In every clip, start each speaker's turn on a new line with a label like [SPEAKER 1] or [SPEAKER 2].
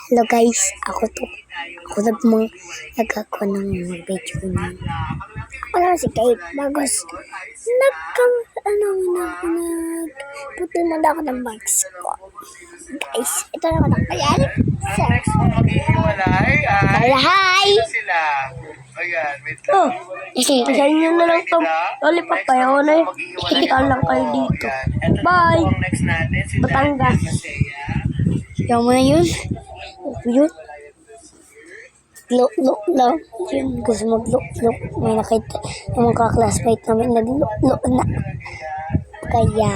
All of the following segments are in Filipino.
[SPEAKER 1] Hello guys, ako nagagawa ng mga video niya. Ako lang si Kate Magos. Putol mo na ako ng bags ko. Guys, ito naman ang kayari. Kaya hi!
[SPEAKER 2] Ayan, wait
[SPEAKER 3] Oh,
[SPEAKER 2] lang.
[SPEAKER 3] isa nyo na lang itong lollipop kayo na kita lang kayo dito. Bye!
[SPEAKER 2] Next natin, si
[SPEAKER 3] Batangas.
[SPEAKER 1] Yung mo na yun. Yun. Look lang. Yun, gusto mag-look. May nakita yung mga classmate namin nag-look na. Kaya,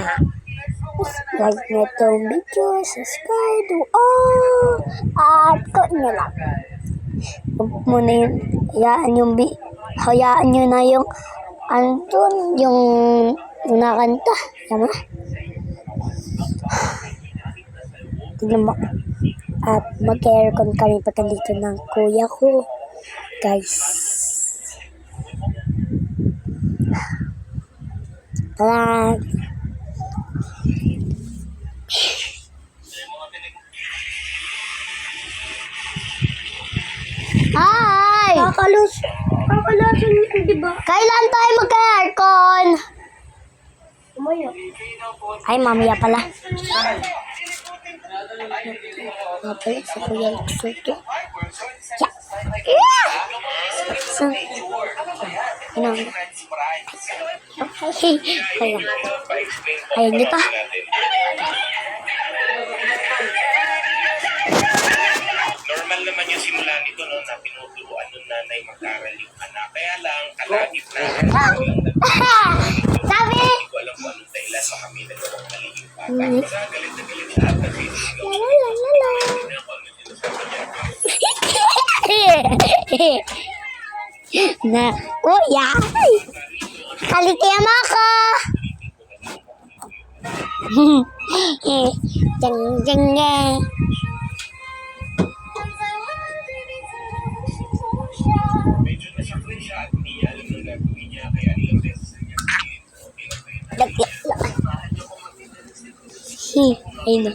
[SPEAKER 1] like na itong video, subscribe to all, at click nyo lang. Huwag mo na yun, hayaan nyo na yung, andun, yung nakanta. Tama? Tignan mo. At mag-aircon kami pagkandito ng kuya ko. Guys. Tara. Hi!
[SPEAKER 3] Kakalasan nyo, di ba?
[SPEAKER 1] Kailan tayo mag-aircon?
[SPEAKER 3] Umaya.
[SPEAKER 1] Ay, mamaya pala. Nga pala, sa kuya Exoto. Yeah! So, Ayan nyo ta.
[SPEAKER 2] Normal naman yung simula nito, no, na pinuturuan ng nanay mag-aral yung anak. Kaya lang, kalagit na.
[SPEAKER 1] Sabi!
[SPEAKER 2] Hindi ko alam kung anong dahilan sa kami nagawang mali yung bata. Basta galit na galit sa atin.
[SPEAKER 1] Na, kuya! Kalitiyan mo ako! Jeng.
[SPEAKER 2] Medyo nasaktan siya at hindi niya alam nung gagawin niya. Kaya ilang beses na niya
[SPEAKER 1] Ayun na.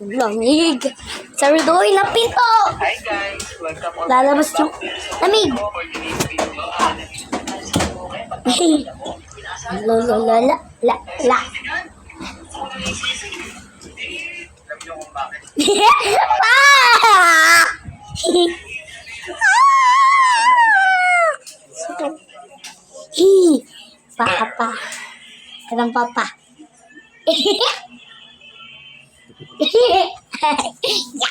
[SPEAKER 1] Lamig. Sarudoy na pinto!
[SPEAKER 2] Hi guys! Welcome on
[SPEAKER 1] Lalabas yung lamig. La.
[SPEAKER 2] Alam niyo kung bakit.
[SPEAKER 1] Papa. Kadang papa. Ya.